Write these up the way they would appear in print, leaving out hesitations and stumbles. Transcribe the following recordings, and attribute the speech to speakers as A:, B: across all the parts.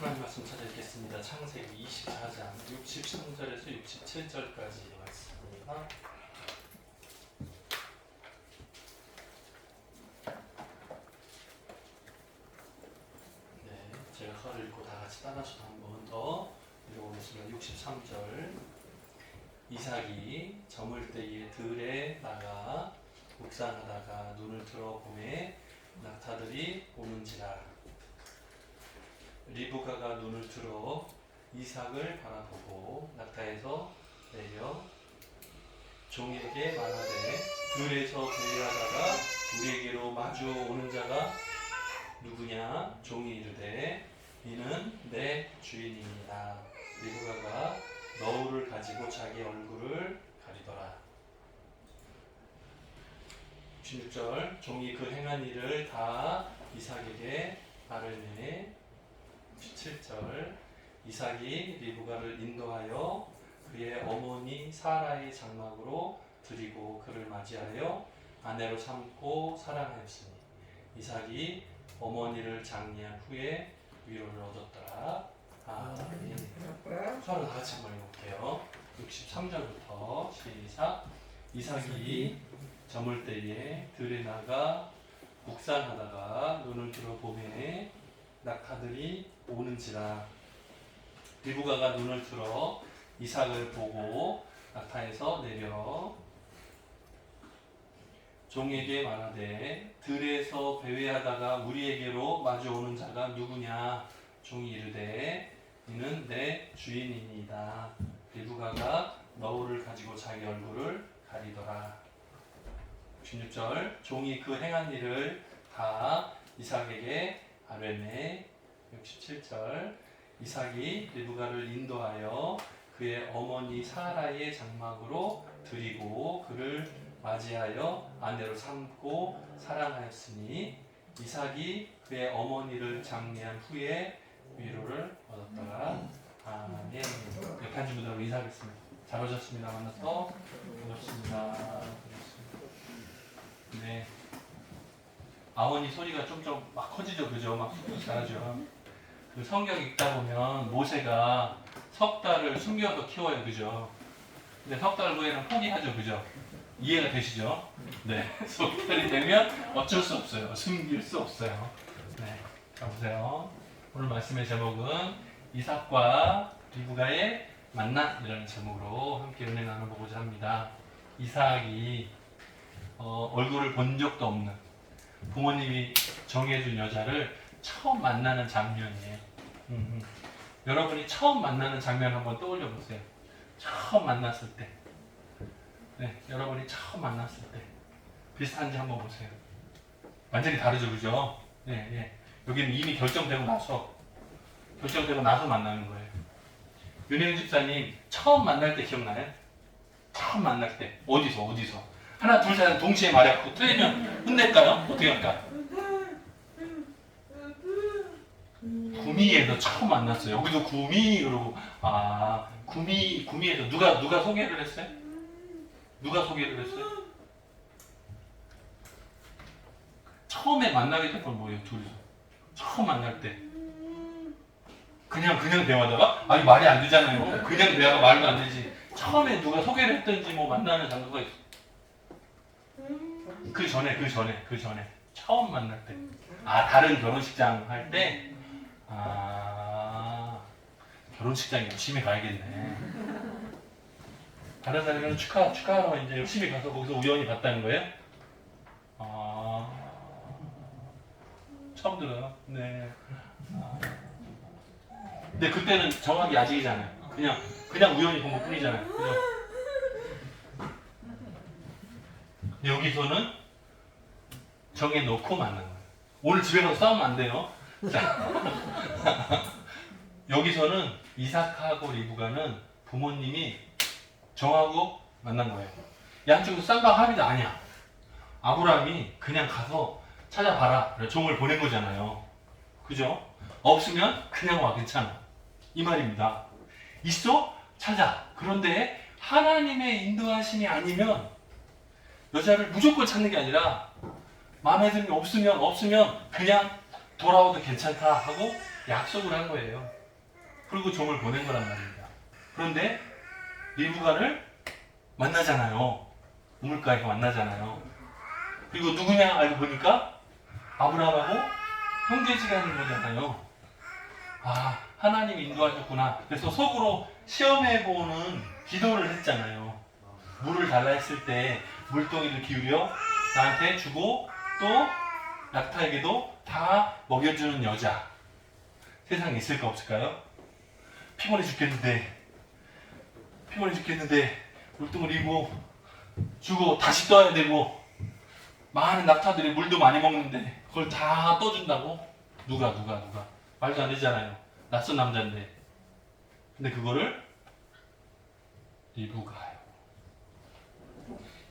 A: 하나님 말씀 찾아뵙겠습니다. 창세기 24장 63절에서 67절까지 말씀입니다. 네, 제가 서를 읽고 다 같이 따라서 한 번 더 읽어보겠습니다. 63절. 이삭이 저물 때에 들에 나가 묵상하다가 눈을 들어 보매 낙타들이 오는지라. 리브가가 눈을 들어 이삭을 바라보고 낙타에서 내려 종에게 말하되 들에서 배회하다가 우리에게로 마주 오는 자가 누구냐? 종이 이르되 이는 내 주인입니다. 리브가가 너울을 가지고 자기 얼굴을 가리더라. 16절. 종이 그 행한 일을 다 이삭에게 아뢰매. 17절. 이삭이 리브가를 인도하여 그의 어머니 사라의 장막으로 들이고 그를 맞이하여 아내로 삼고 사랑하였으니 이삭이 어머니를 장례한 후에 위로를 얻었더라. 아멘. 서로 다 같이 한번 읽어볼게요. 63절부터 시작. 이삭이 저물 때에 들에 나가 묵상하다가 눈을 들어 보매 낙타들이 오는지라. 리브가가 눈을 들어 이삭을 보고 낙타에서 내려 종에게 말하되 들에서 배회하다가 우리에게로 마주오는 자가 누구냐? 종이 이르되 이는 내 주인이니이다. 리브가가 너울을 가지고 자기 얼굴을 가리더라. 16절. 종이 그 행한 일을 다 이삭에게 아뢰매. 67절. 이삭이 리브가를 인도하여 그의 어머니 사라의 장막으로 들이고 그를 맞이하여 아내로 삼고 사랑하였으니 이삭이 그의 어머니를 장례한 후에 위로를 얻었더라. 아멘. 옆에 앉은 분들하고 인사하겠습니다. 잘 오셨습니다. 만나서 반갑습니다. 네. 아버니 소리가 좀 막 커지죠, 그죠? 막 잘하죠. 그 성경 읽다 보면 모세가 석 달을 숨겨서 키워요, 그죠? 근데 석 달 후에는 포기하죠, 그죠? 이해가 되시죠? 네. 석 달이 되면 어쩔 수 없어요. 숨길 수 없어요. 네. 자, 보세요. 오늘 말씀의 제목은 이삭과 리브가의 만남이라는 제목으로 함께 은혜 나눠보고자 합니다. 이삭이 얼굴을 본 적도 없는 부모님이 정해준 여자를 처음 만나는 장면이에요. 여러분이 처음 만나는 장면 한번 떠올려 보세요. 처음 만났을 때. 네, 여러분이 처음 만났을 때. 비슷한지 한번 보세요. 완전히 다르죠, 그죠? 네, 네. 여기는 이미 결정되고 나서 만나는 거예요. 윤혜은 집사님, 처음 만날 때 기억나요? 처음 만날 때. 어디서? 하나, 둘, 셋 동시에 말해갖고 틀리면 혼낼까요? 어떻게 할까? 구미에서 처음 만났어요. 여기도 구미 그러고 구미에서 누가 소개를 했어요? 누가 소개를 했어요? 처음에 만나게 된 건 뭐예요? 둘이서 처음 만날 때 그냥 대화하다가 아니 말이 안 되잖아요. 그냥 대화가 말도 안 되지. 처음에 누가 소개를 했든지 뭐 만나는 장소가 있어. 그 전에 처음 만날 때. 다른 결혼식장 할 때. 결혼식장 열심히 가야겠네. 다른 사람은 축하하러 이제 열심히 가서 거기서 우연히 봤다는 거예요? 처음 들어요. 네. 근데 그때는 정확히 아직이잖아요. 그냥 우연히 본 것 뿐이잖아요. 그죠? 여기서는 정해놓고 만난 거예요. 오늘 집에 가서 싸우면 안 돼요. 자, 여기서는 이삭하고 리브가는 부모님이 정하고 만난 거예요. 양쪽에서 쌍방 합의도 아니야. 아브라함이 그냥 가서 찾아봐라. 종을 보낸 거잖아요. 그죠? 없으면 그냥 와, 괜찮아. 이 말입니다. 있어? 찾아. 그런데 하나님의 인도하심이 아니면 여자를 무조건 찾는 게 아니라 마음에 드는 게 없으면 그냥 돌아와도 괜찮다 하고 약속을 한 거예요. 그리고 종을 보낸 거란 말입니다. 그런데 리브가를 만나잖아요. 우물가에서 만나잖아요. 그리고 누구냐 알고 보니까 아브라함하고 형제지간인 거잖아요. 아, 하나님이 인도하셨구나. 그래서 속으로 시험해보는 기도를 했잖아요. 물을 달라 했을 때 물동이를 기울여 나한테 주고 또 낙타에게도 다 먹여주는 여자. 세상에 있을까 없을까요? 피곤해 죽겠는데 물동을 이고 주고 다시 떠야 되고 많은 낙타들이 물도 많이 먹는데 그걸 다 떠준다고? 누가 말도 안 되잖아요. 낯선 남자인데. 근데 그거를 리브가요.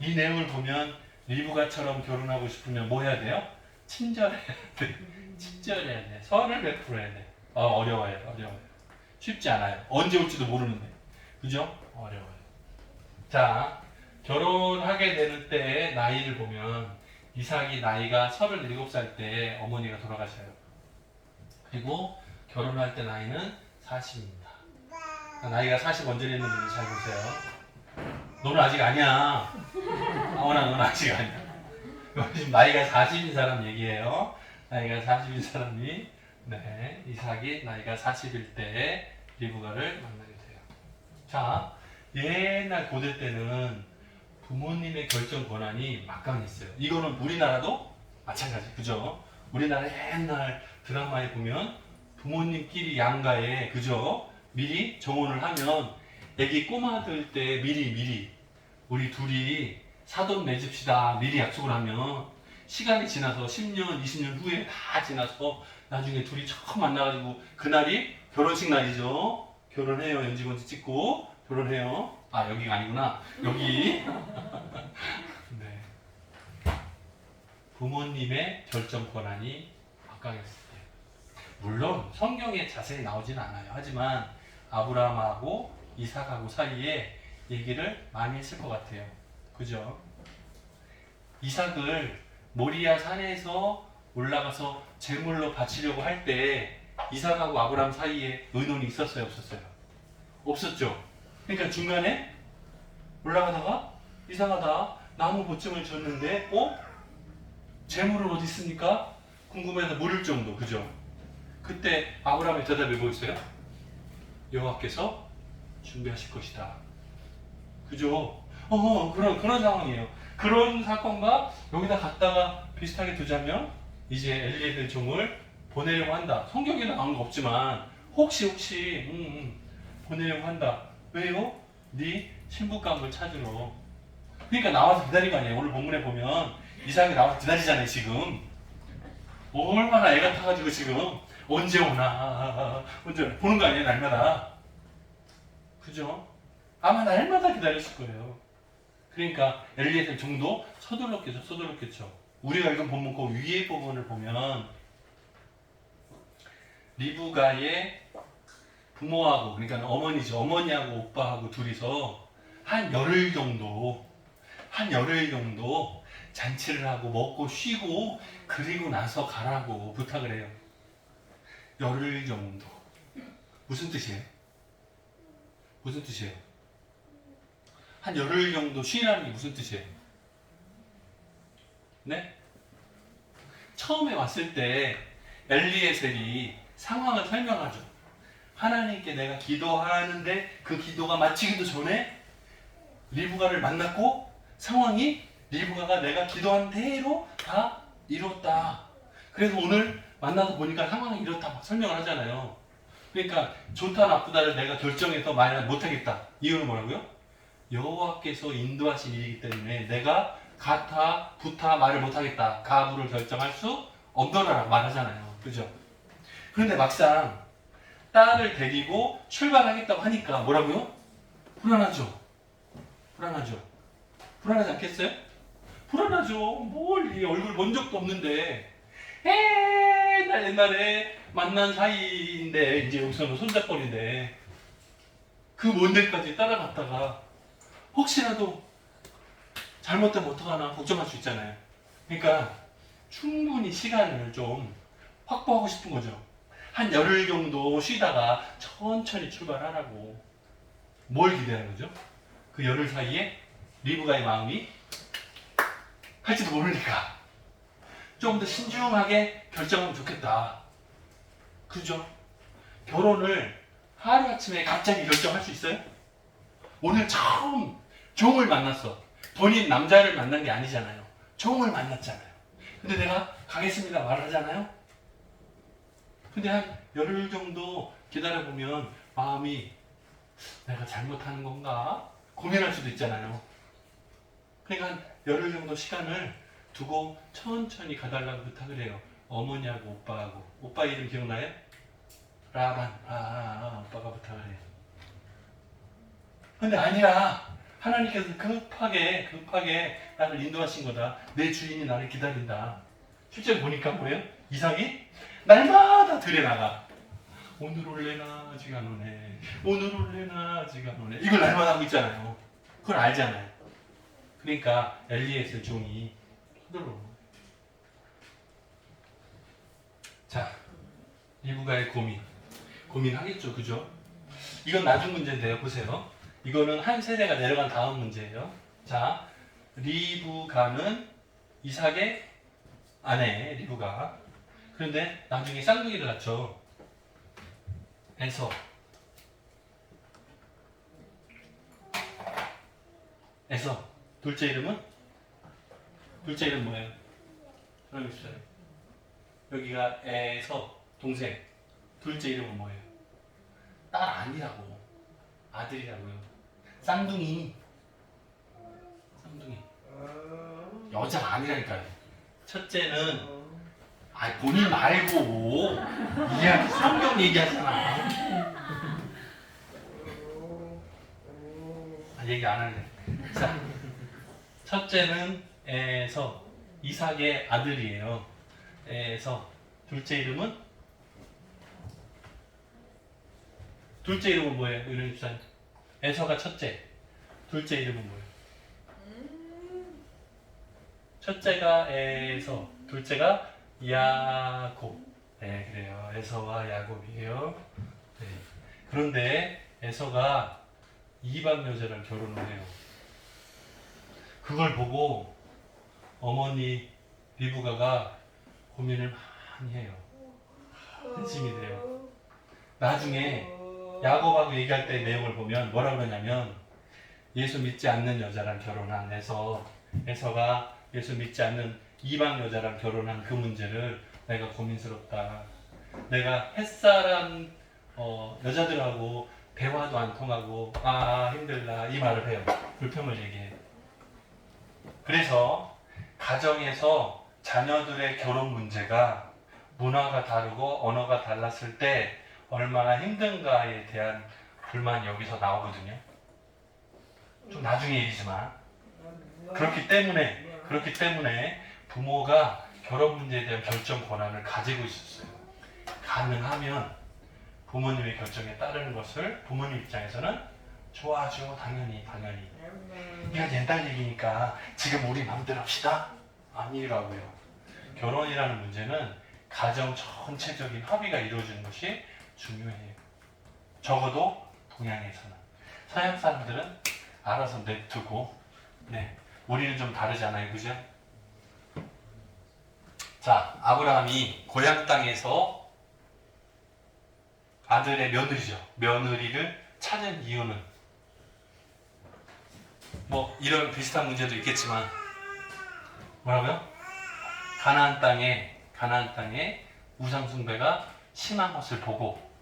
A: 이 내용을 보면 리브가처럼 결혼하고 싶으면 뭐 해야 돼요? 친절해야 돼. 친절해야 돼. 선을 베풀어야 돼. 어려워요. 쉽지 않아요. 언제 올지도 모르는데. 그죠? 어려워요. 자, 결혼하게 되는 때의 나이를 보면 이삭이 나이가 37살 때 어머니가 돌아가셔요. 그리고 결혼할 때 나이는 40입니다. 나이가 40 언제 됐는 분들 잘 보세요. 너는 아직 아니야. 아무나 너는 아직 아니야. 지금 나이가 40인 사람 얘기해요. 나이가 40인 사람이 네, 이삭이 나이가 40일 때 리브가를 만나게 돼요. 자, 옛날 고대 때는 부모님의 결정 권한이 막강했어요. 이거는 우리나라도 마찬가지, 그죠? 우리나라 옛날 드라마에 보면 부모님끼리 양가에 그죠? 미리 정혼을 하면 애기 꼬마들 때 미리 우리 둘이 사돈 맺읍시다 미리 약속을 하면 시간이 지나서 10년, 20년 후에 다 지나서 나중에 둘이 처음 만나가지고 그날이 결혼식 날이죠. 결혼해요. 연지곤지 찍고 결혼해요. 아, 여기가 아니구나. 여기. 네. 부모님의 결정 권한이 막강했을 때. 물론 성경에 자세히 나오진 않아요. 하지만 아브라함하고 이삭하고 사이에 얘기를 많이 했을 것 같아요. 그죠? 이삭을 모리아 산에서 올라가서 제물로 바치려고 할 때 이삭하고 아브라함 사이에 의논이 있었어요? 없었어요? 없었죠? 그러니까 중간에 올라가다가 이상하다. 나무 보증을 줬는데 재물은 어디 있습니까? 궁금해서 물을 정도. 그죠? 그때 아브라함의 대답이 뭐였어요? 여호와께서 준비하실 것이다. 그죠? 그런 상황이에요. 그런 사건과 여기다 갖다가 비슷하게 두자면 이제 엘리에셀 종을 보내려고 한다. 성경에는 나온 거 없지만 혹시 보내려고 한다. 왜요? 네 신부감을 찾으러. 그러니까 나와서 기다린 거 아니에요. 오늘 본문에 보면 이삭이 나와서 기다리잖아요. 지금 얼마나 애가 타가지고 지금 언제 오나 보는 거 아니에요. 날마다. 그죠? 아마 날마다 기다렸을 거예요. 그러니까 엘리에셀 종도 서둘렀겠죠. 우리가 읽은 본문 그 위에 부분을 보면 리브가의 부모하고 그러니까 어머니죠. 어머니하고 오빠하고 둘이서 한 열흘 정도 잔치를 하고 먹고 쉬고 그리고 나서 가라고 부탁을 해요. 열흘 정도. 무슨 뜻이에요? 한 열흘 정도 쉬라는 게 무슨 뜻이에요? 네? 처음에 왔을 때 엘리에셀이 상황을 설명하죠. 하나님께 내가 기도하는데 그 기도가 마치기도 전에 리브가를 만났고 상황이 리브가가 내가 기도한 대로 다 이뤘다. 그래서 오늘 만나서 보니까 상황이 이렇다 막 설명을 하잖아요. 그러니까 좋다 나쁘다를 내가 결정해서 말을 못하겠다. 이유는 뭐라고요? 여호와께서 인도하신 일이기 때문에 내가 가타, 부타 말을 못하겠다. 가부를 결정할 수 없더라라고 말하잖아요. 그죠? 그런데 막상 딸을 데리고 출발하겠다고 하니까 뭐라고요? 불안하죠? 불안하지 않겠어요? 불안하죠. 뭘 이 얼굴 본 적도 없는데 나 옛날에 만난 사이인데 이제 여기서는 손잡거리인데 그 먼 데까지 따라갔다가 혹시라도 잘못되면 어떡하나 걱정할 수 있잖아요. 그러니까 충분히 시간을 좀 확보하고 싶은 거죠. 한 열흘 정도 쉬다가 천천히 출발하라고. 뭘 기대하는 거죠? 그 열흘 사이에 리브가의 마음이 할지도 모르니까 좀 더 신중하게 결정하면 좋겠다. 그죠? 결혼을 하루아침에 갑자기 결정할 수 있어요? 오늘 처음 종을 만났어. 본인 남자를 만난 게 아니잖아요. 종을 만났잖아요. 근데 내가 가겠습니다 말하잖아요. 근데 한 열흘 정도 기다려보면 마음이 내가 잘못하는 건가? 고민할 수도 있잖아요. 그러니까 한 열흘 정도 시간을 두고 천천히 가달라고 부탁을 해요. 어머니하고 오빠하고. 오빠 이름 기억나요? 라반. 오빠가 부탁을 해요. 근데 아니야. 하나님께서 급하게 나를 인도하신 거다. 내 주인이 나를 기다린다. 실제로 보니까 뭐예요? 이삭이 날마다 들에 나가. 오늘 올래나 아직 안 오네. 오늘 올래나 아직 안 오네. 이걸 날마다 하고 있잖아요. 그걸 알잖아요. 그러니까 엘리에셀 종이 서둘러. 자, 리브가의 고민하겠죠, 그죠? 이건 나중 문제인데요, 보세요. 이거는 한 세대가 내려간 다음 문제예요. 자, 리브가는 이삭의 아내 리브가. 그런데 나중에 쌍둥이를 낳죠. 에서 둘째 이름 뭐예요? 여기가 에서 동생. 둘째 이름은 뭐예요? 딸 아니라고. 아들이라고요. 쌍둥이. 여자가 아니라니까요. 첫째는 본인 말고 성경 얘기하잖아. 얘기 안 할래. 자, 첫째는 에서 이삭의 아들이에요. 에서 둘째 이름은 뭐예요? 이런 입사님. 에서가 첫째. 둘째 이름은 뭐예요? 첫째가 에서, 둘째가 야곱. 네, 그래요. 에서와 야곱이에요. 네. 그런데 에서가 이방 여자랑 결혼을 해요. 그걸 보고 어머니 리브가가 고민을 많이 해요. 한심이 돼요. 나중에 야곱하고 얘기할 때 내용을 보면 뭐라 그러냐면, 예수 믿지 않는 여자랑 결혼한 에서가 예수 믿지 않는 이방 여자랑 결혼한 그 문제를 내가 고민스럽다. 내가 햇사람 여자들하고 대화도 안 통하고 힘들다 이 말을 해요. 불평을 얘기해요. 그래서 가정에서 자녀들의 결혼 문제가 문화가 다르고 언어가 달랐을 때 얼마나 힘든가에 대한 불만이 여기서 나오거든요. 좀 나중에 얘기지만 그렇기 때문에 부모가 결혼 문제에 대한 결정 권한을 가지고 있었어요. 가능하면 부모님의 결정에 따르는 것을 부모님 입장에서는 좋아하죠. 당연히. 이건 옛날 얘기니까 지금 우리 마음대로 합시다. 아니라고요. 결혼이라는 문제는 가정 전체적인 합의가 이루어지는 것이 중요해요. 적어도 동양에서는. 서양 사람들은 알아서 냅두고, 우리는 좀 다르잖아요, 그죠? 자, 아브라함이 고향 땅에서 아들의 며느리를 찾은 이유는 이런 비슷한 문제도 있겠지만 뭐라고요? 가나안 땅에 우상 숭배가 심한 것을 보고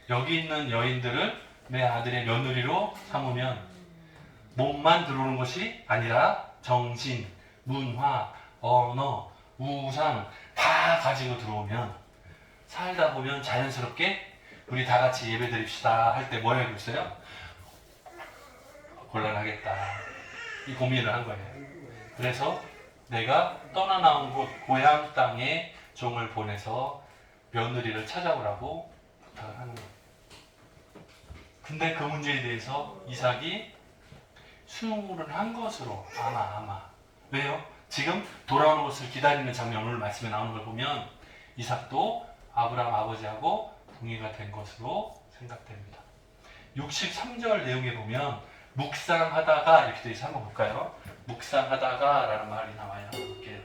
A: 여기 있는 여인들을 내 아들의 며느리로 삼으면 몸만 들어오는 것이 아니라 정신, 문화, 언어, 우상 다 가지고 들어오면 살다 보면 자연스럽게 우리 다 같이 예배 드립시다 할 때 뭐 하고 있어요? 곤란하겠다. 이 고민을 한 거예요. 그래서 내가 떠나 나온 곳 고향 땅에 종을 보내서 며느리를 찾아오라고 부탁을 하는 거예요. 근데 그 문제에 대해서 이삭이 수용을 한 것으로 아마 왜요? 지금 돌아오는 것을 기다리는 장면, 오늘 말씀에 나오는 걸 보면 이삭도 아브라함 아버지하고 동의가 된 것으로 생각됩니다. 63절 내용에 보면 묵상하다가 이렇게 되어 있어서 한번 볼까요? 묵상하다가 라는 말이 나와요. 이렇게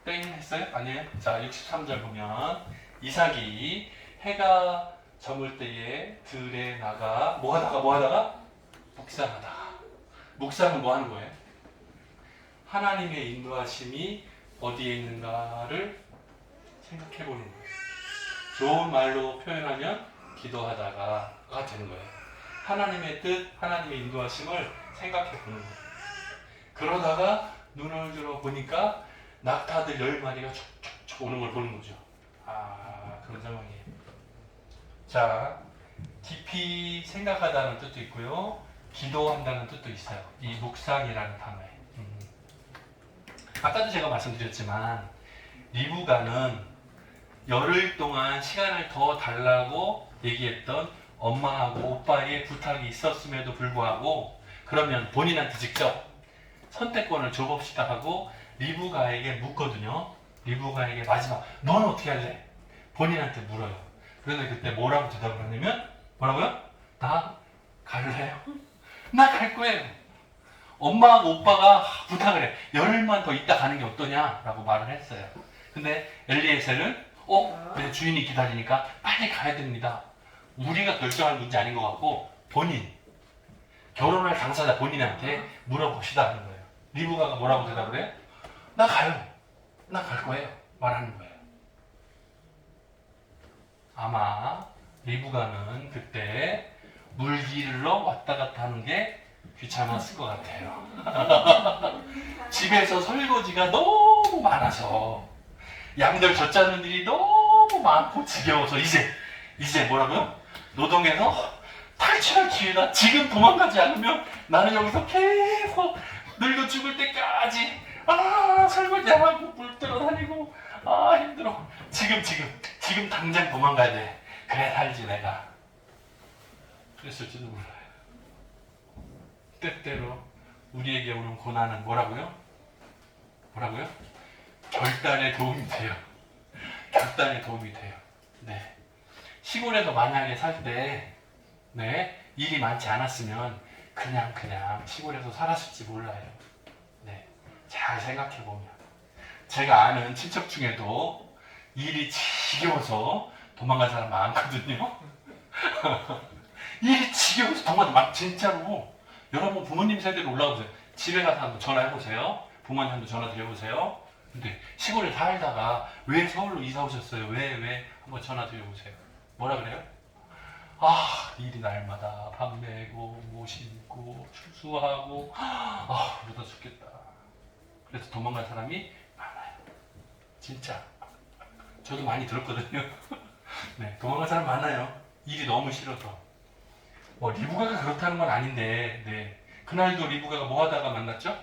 A: 땡 했어요? 아니에요? 자, 63절 보면 이삭이 해가 저물 때에 들에 나가 뭐 하다가 묵상하다가. 묵상은 뭐 하는 거예요? 하나님의 인도하심이 어디에 있는가를 생각해 보는 거예요. 좋은 말로 표현하면 기도하다가 되는 거예요. 하나님의 뜻, 하나님의 인도하심을 생각해 보는 거예요. 그러다가 눈을 들어 보니까 낙타들 10마리가 촉촉촉 오는 걸 보는 거죠. 그런 상황이에요. 자, 깊이 생각하다는 뜻도 있고요. 기도한다는 뜻도 있어요. 이 묵상이라는 단어에. 아까도 제가 말씀드렸지만 리브가는 열흘 동안 시간을 더 달라고 얘기했던 엄마하고 오빠의 부탁이 있었음에도 불구하고 그러면 본인한테 직접 선택권을 줘봅시다 하고 리브가에게 묻거든요. 리브가에게 마지막 넌 어떻게 할래? 본인한테 물어요. 그런데 그때 뭐라고 대답을 하냐면 뭐라고요? 나 갈래요. 나 갈 거예요. 엄마하고 오빠가 부탁을 해. 열흘만 더 있다 가는 게 어떠냐라고 말을 했어요. 근데 엘리에셀은 내 주인이 기다리니까 빨리 가야 됩니다. 우리가 결정할 문제 아닌 것 같고 본인 결혼할 당사자 본인한테 물어봅시다 하는 거예요. 리브가가 뭐라고 대답을 해? 나 가요. 나 갈 거예요. 말하는 거예요. 아마 리브가는 그때 물길로 왔다 갔다 하는 게 귀찮았을 것 같아요. 집에서 설거지가 너무 많아서 양들 젖자는 일이 너무 많고 지겨워서 이제 뭐라고요? 노동에서 탈출할 기회다. 지금 도망가지 않으면 나는 여기서 계속 늙어 죽을 때까지 설거지하고 물 들어다니고 힘들어. 지금 당장 도망가야 돼. 그래 살지 내가. 그랬을지도 몰라요. 때때로 우리에게 오는 고난은 뭐라고요? 결단에 도움이 돼요. 결단에 도움이 돼요. 네. 시골에서 만약에 살 때, 일이 많지 않았으면 그냥 시골에서 살았을지 몰라요. 네. 잘 생각해 보면. 제가 아는 친척 중에도 일이 지겨워서 도망간 사람 많거든요. 일이 지겨워서 도망간 막 진짜로. 여러분 부모님 세대로 올라오세요. 집에 가서 한번 전화해보세요. 부모님한테 전화 드려보세요. 근데 시골에 살다가 왜 서울로 이사 오셨어요? 왜? 한번 전화 드려보세요. 뭐라 그래요? 일이 날마다 밥 내고 뭐 심고 추수하고 그러다 죽겠다. 그래서 도망간 사람이 많아요. 진짜. 저도 많이 들었거든요. 네, 도망간 사람 많아요. 일이 너무 싫어서. 리브가가 그렇다는 건 아닌데, 그날도 리브가가 뭐 하다가 만났죠?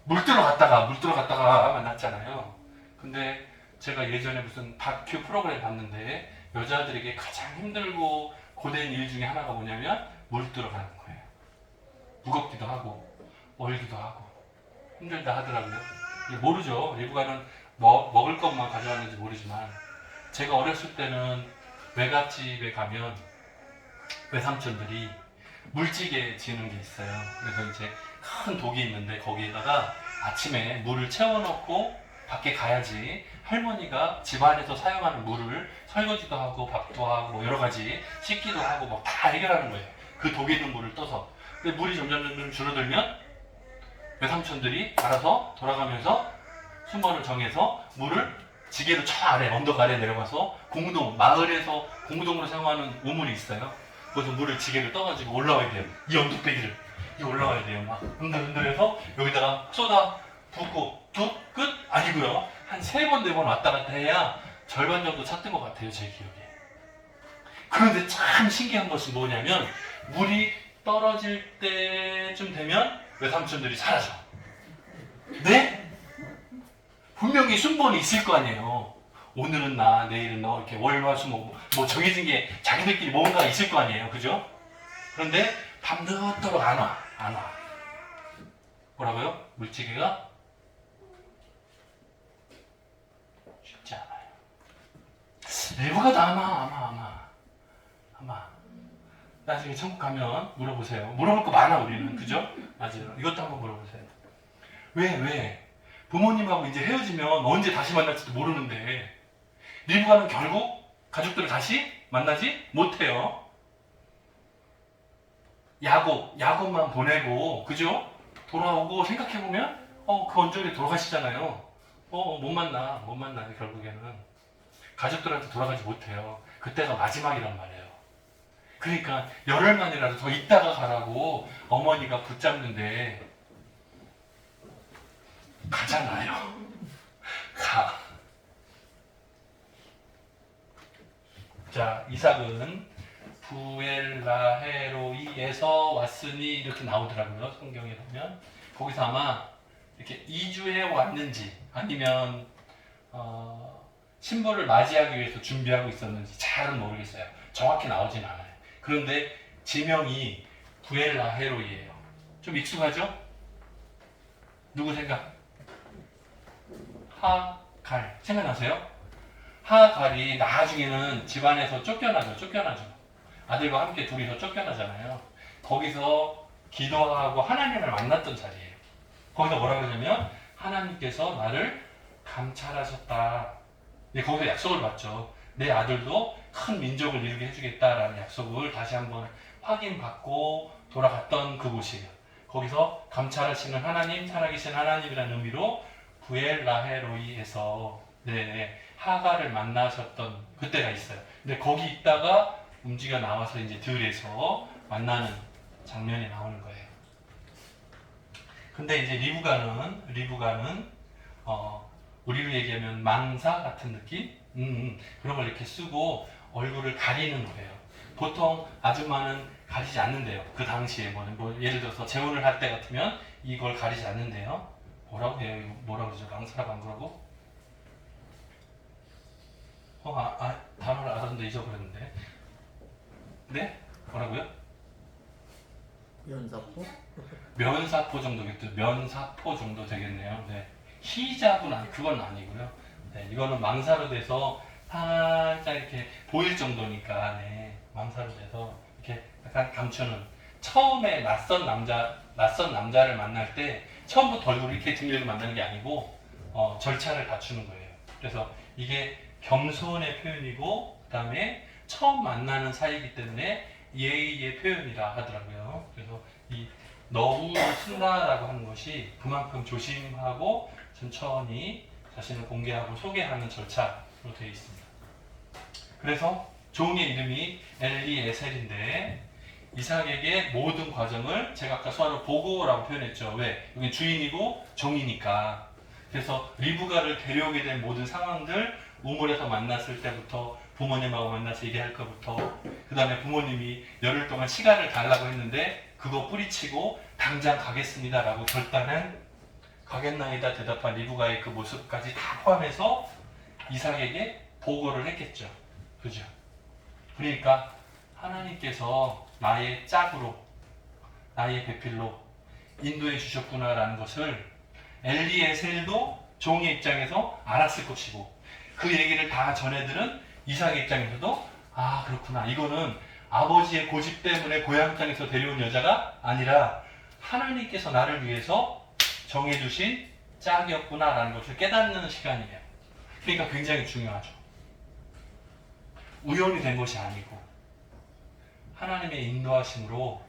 A: 물 들어갔다가 만났잖아요. 근데 제가 예전에 무슨 다큐 프로그램 봤는데 여자들에게 가장 힘들고 고된 일 중에 하나가 뭐냐면 물 들어가는 거예요. 무겁기도 하고 멀기도 하고 힘들다 하더라고요. 모르죠. 리브가는 먹을 것만 가져왔는지 모르지만 제가 어렸을 때는 외갓집에 가면 외삼촌들이 물찌개 지는 게 있어요. 그래서 이제 큰 독이 있는데 거기에다가 아침에 물을 채워놓고 밖에 가야지 할머니가 집안에서 사용하는 물을 설거지도 하고 밥도 하고 뭐 여러 가지 씻기도 하고 뭐 다 해결하는 거예요. 그 독에 있는 물을 떠서. 근데 물이 점점 줄어들면 외삼촌들이 알아서 돌아가면서 순번을 정해서 물을 지게로 저 아래 언덕 아래 내려가서 마을에서 공동으로 사용하는 우물이 있어요. 거기서 물을 지게를 떠가지고 올라와야 돼요. 이 언덕배기를 올라와야 돼요. 막 흔들흔들해서 여기다가 쏟아 붓고 끝? 아니고요. 한 3번, 4번 왔다 갔다 해야 절반 정도 찼던 것 같아요. 제 기억에. 그런데 참 신기한 것은 뭐냐면 물이 떨어질 때쯤 되면 외삼촌들이 사라져. 네? 분명히 순번이 있을 거 아니에요. 오늘은 나, 내일은 너, 이렇게 월화수목 뭐 정해진 게 자기들끼리 뭔가 있을 거 아니에요. 그죠? 그런데 밤늦도록 안 와. 뭐라고요? 물지개가 쉽지 않아요. 리브가도 아마 나중에 천국 가면 물어보세요. 물어볼 거 많아 우리는. 그죠? 맞아요. 이것도 한번 물어보세요. 왜? 부모님하고 이제 헤어지면 언제 다시 만날지도 모르는데 리브가는 결국 가족들을 다시 만나지 못해요. 야곱만 보내고, 그죠? 돌아오고 생각해보면, 그 언저리 돌아가시잖아요. 못 만나, 결국에는. 가족들한테 돌아가지 못해요. 그때가 마지막이란 말이에요. 그러니까, 열흘만이라도 더 있다가 가라고 어머니가 붙잡는데, 가잖아요. 가. 자, 이삭은 부엘라헤로이에서 왔으니 이렇게 나오더라고요. 성경에 보면. 거기서 아마 이렇게 이주해 왔는지 아니면 신부를 맞이하기 위해서 준비하고 있었는지 잘은 모르겠어요. 정확히 나오진 않아요. 그런데 지명이 부엘라헤로이예요. 좀 익숙하죠? 누구 생각? 하갈 생각나세요? 하갈이 나중에는 집안에서 쫓겨나죠. 아들과 함께 둘이서 쫓겨나잖아요. 거기서 기도하고 하나님을 만났던 자리예요. 거기서 뭐라고 하냐면 하나님께서 나를 감찰하셨다. 거기서 약속을 받죠. 내 아들도 큰 민족을 이루게 해주겠다라는 약속을 다시 한번 확인받고 돌아갔던 그곳이에요. 거기서 감찰하시는 하나님, 살아계신 하나님이라는 의미로 부엘라헤로이에서 하갈을 만나셨던 그때가 있어요. 근데 거기 있다가 움직여 나와서 이제 들에서 만나는 장면이 나오는 거예요. 근데 이제 리브가는 우리로 얘기하면 망사 같은 느낌? 그런 걸 이렇게 쓰고 얼굴을 가리는 거예요. 보통 아줌마는 가리지 않는데요. 그 당시에 예를 들어서 재혼을 할 때 같으면 이걸 가리지 않는데요. 뭐라고 해요? 뭐라고 그러죠? 망사라고 안 그러고? 단어를 알았는데 잊어버렸는데. 네? 뭐라고요?
B: 면사포?
A: 면사포 정도겠죠. 면사포 정도 되겠네요. 네. 히잡은 그건 아니고요. 네, 이거는 망사로 돼서 살짝 이렇게 보일 정도니까, 망사로 돼서 이렇게 약간 감추는. 처음에 낯선 남자를 만날 때 처음부터 얼굴을 이렇게 들리고 만나는 게 아니고 절차를 갖추는 거예요. 그래서 이게 겸손의 표현이고, 그 다음에 처음 만나는 사이이기 때문에 예의의 표현이라 하더라고요. 그래서 이 너울을 쓴다라고 하는 것이 그만큼 조심하고 천천히 자신을 공개하고 소개하는 절차로 되어 있습니다. 그래서 종의 이름이 엘리에셀인데 이삭에게 모든 과정을 제가 아까 서로 보고라고 표현했죠. 왜? 여기 주인이고 종이니까. 그래서 리브가를 데려오게 된 모든 상황들, 우물에서 만났을 때부터 부모님하고 만나서 얘기할 것부터, 그 다음에 부모님이 열흘 동안 시간을 달라고 했는데 그거 뿌리치고 당장 가겠습니다라고 결단한 가겠나이다 대답한 리브가의 그 모습까지 다 포함해서 이삭에게 보고를 했겠죠. 그죠? 그러니까 하나님께서 나의 짝으로, 나의 배필로 인도해 주셨구나라는 것을 엘리에셀도 종의 입장에서 알았을 것이고, 그 얘기를 다 전해들은 이삭의 입장에서도 그렇구나, 이거는 아버지의 고집 때문에 고향 땅에서 데려온 여자가 아니라 하나님께서 나를 위해서 정해주신 짝이었구나라는 것을 깨닫는 시간이에요. 그러니까 굉장히 중요하죠. 우연이 된 것이 아니고 하나님의 인도하심으로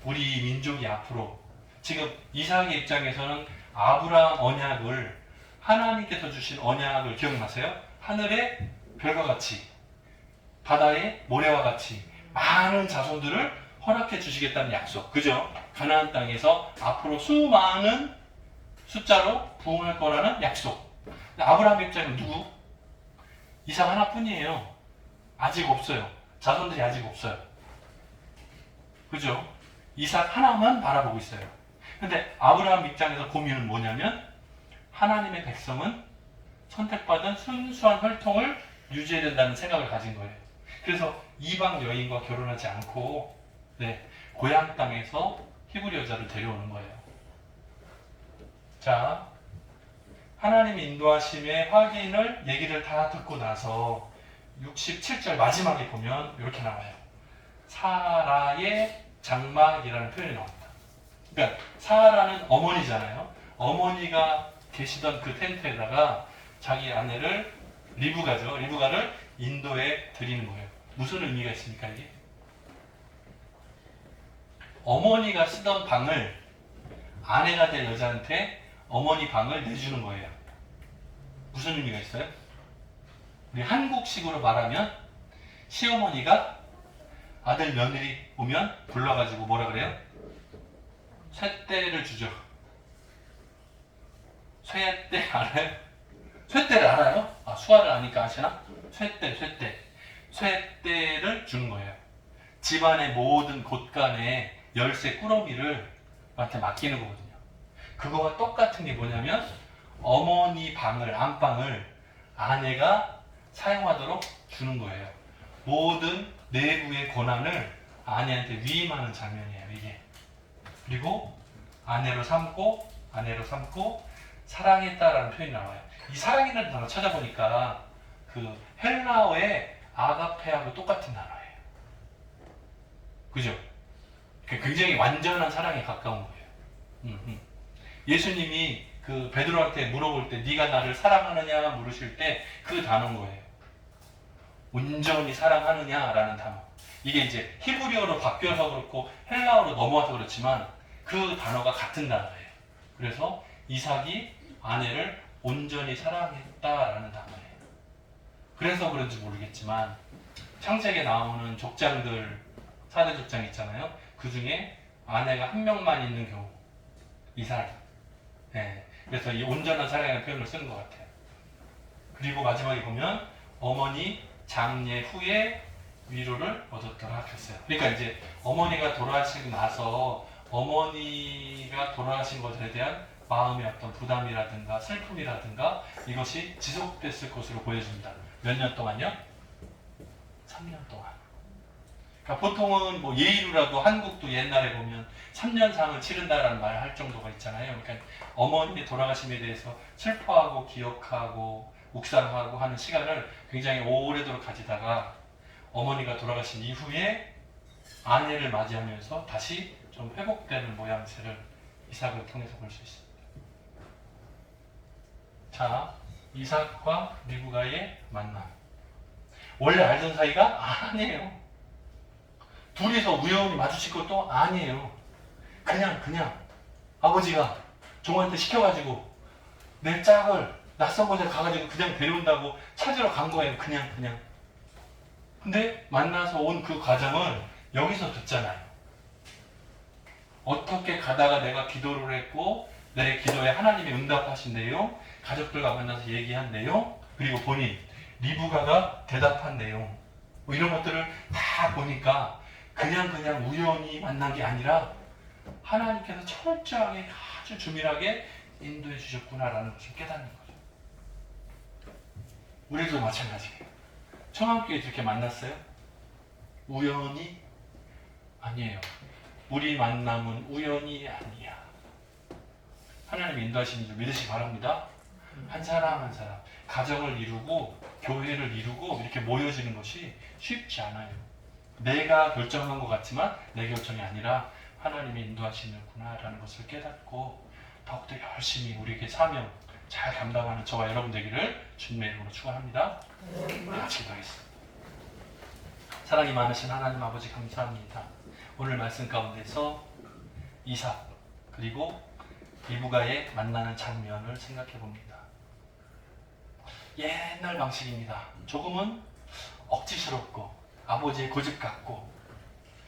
A: 우리 민족이 앞으로, 지금 이삭의 입장에서는 아브라함 언약을, 하나님께서 주신 언약을 기억나세요? 하늘의 별과 같이 바다의 모래와 같이 많은 자손들을 허락해 주시겠다는 약속. 그죠? 가나안 땅에서 앞으로 수많은 숫자로 부흥할 거라는 약속. 아브라함 입장은 누구? 이삭 하나뿐이에요. 아직 없어요. 자손들이 아직 없어요. 그죠? 이삭 하나만 바라보고 있어요. 근데 아브라함 입장에서 고민은 뭐냐면 하나님의 백성은 선택받은 순수한 혈통을 유지해야 된다는 생각을 가진 거예요. 그래서 이방 여인과 결혼하지 않고 고향 땅에서 히브리 여자를 데려오는 거예요. 자, 하나님의 인도하심의 확인을 얘기를 다 듣고 나서 67절 마지막에 보면 이렇게 나와요. 사라의 장막이라는 표현이 나옵니다. 그러니까 사라는 어머니잖아요. 어머니가 계시던 그 텐트에다가 자기 아내를 리브가를 인도에 드리는 거예요. 무슨 의미가 있습니까 이게? 어머니가 쓰던 방을 아내가 된 여자한테 어머니 방을 내주는 거예요. 무슨 의미가 있어요? 우리 한국식으로 말하면 시어머니가 아들 며느리 오면 불러가지고 뭐라 그래요? 쇳대를 주죠. 쇳대 알아요? 쇳대를 알아요? 아, 수화를 아니까 아시나? 쇳대를 주는 거예요. 집안의 모든 곳간의 열쇠 꾸러미를 나한테 맡기는 거거든요. 그거와 똑같은 게 뭐냐면 어머니 방을, 안방을 아내가 사용하도록 주는 거예요. 모든 내부의 권한을 아내한테 위임하는 장면이에요, 이게. 그리고 아내로 삼고 사랑했다라는 표현이 나와요. 이 사랑이라는 단어 찾아보니까 그 헬라어의 아가페하고 똑같은 단어예요. 그죠? 굉장히 완전한 사랑에 가까운 거예요. 예수님이 그 베드로한테 물어볼 때 네가 나를 사랑하느냐 물으실 때 그 단어인 거예요. 온전히 사랑하느냐라는 단어. 이게 이제 히브리어로 바뀌어서 그렇고 헬라어로 넘어와서 그렇지만 그 단어가 같은 단어예요. 그래서 이삭이 아내를 온전히 사랑했다라는 단어예요. 그래서 그런지 모르겠지만 창세기에 나오는 족장들, 4대 족장 있잖아요. 그 중에 아내가 한 명만 있는 경우, 이삭이. 네. 그래서 이 온전한 사랑이라는 표현을 쓰는 것 같아요. 그리고 마지막에 보면 어머니 장례 후에 위로를 얻었더라 했어요. 그러니까 이제 어머니가 돌아가시고 나서 어머니가 돌아가신 것에 대한 마음의 어떤 부담이라든가 슬픔이라든가 이것이 지속됐을 것으로 보여집니다. 몇 년 동안요? 3년 동안. 그러니까 보통은 뭐 예의로라도 한국도 옛날에 보면 3년상을 치른다라는 말을 할 정도가 있잖아요. 그러니까 어머니의 돌아가심에 대해서 슬퍼하고 기억하고 묵상하고 하는 시간을 굉장히 오래도록 가지다가 어머니가 돌아가신 이후에 아내를 맞이하면서 다시 좀 회복되는 모양새를 이삭을 통해서 볼 수 있습니다. 자, 이삭과 리브가의 만남. 원래 알던 사이가 아니에요. 둘이서 우연히 마주칠 것도 아니에요. 그냥 아버지가 종한테 시켜가지고 내 짝을 낯선 곳에 가가지고 그냥 데려온다고 찾으러 간 거예요. 그냥. 근데 만나서 온 그 과정을 여기서 듣잖아요. 어떻게 가다가 내가 기도를 했고 내 기도에 하나님이 응답하신 내용, 가족들과 만나서 얘기한 내용, 그리고 본인 리브가가 대답한 내용, 뭐 이런 것들을 다 보니까 그냥 우연히 만난 게 아니라 하나님께서 철저하게 아주 주밀하게 인도해 주셨구나라는 것을 깨닫는 거죠. 우리도 마찬가지예요. 청함교회 이렇게 만났어요? 우연히? 아니에요. 우리 만남은 우연이 아니야. 하나님 인도하시는 줄 믿으시기 바랍니다. 한 사람 가정을 이루고 교회를 이루고 이렇게 모여지는 것이 쉽지 않아요. 내가 결정한 것 같지만 내 결정이 아니라 하나님이 인도하시는구나라는 것을 깨닫고 더욱더 열심히 우리에게 사명 잘 감당하는 저와 여러분 되기를 주님의 이름으로 축원합니다. 같이 기도하겠습니다. 사랑이 많으신 하나님 아버지 감사합니다. 오늘 말씀 가운데서 이삭 그리고 리브가의 만나는 장면을 생각해 봅니다. 옛날 방식입니다. 조금은 억지스럽고 아버지의 고집 같고,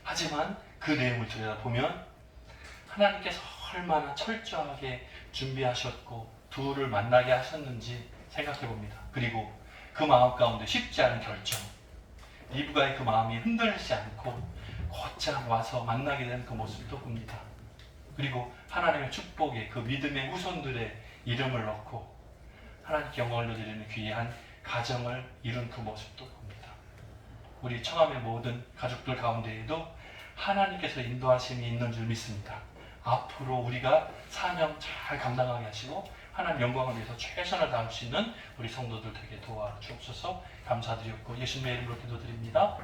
A: 하지만 그 내용을 들여다보면 하나님께서 얼마나 철저하게 준비하셨고 둘을 만나게 하셨는지 생각해 봅니다. 그리고 그 마음 가운데 쉽지 않은 결정, 리브가의 그 마음이 흔들리지 않고 곧장 와서 만나게 되는 그 모습도 봅니다. 그리고 하나님의 축복에 그 믿음의 후손들의 이름을 넣고 하나님께 영광을 드리는 귀한 가정을 이룬 그 모습도 봅니다. 우리 청함의 모든 가족들 가운데에도 하나님께서 인도하심이 있는 줄 믿습니다. 앞으로 우리가 사명 잘 감당하게 하시고 하나님 영광을 위해서 최선을 다할 수 있는 우리 성도들 되게 도와주옵소서. 감사드렸고 예수님의 이름으로 기도드립니다.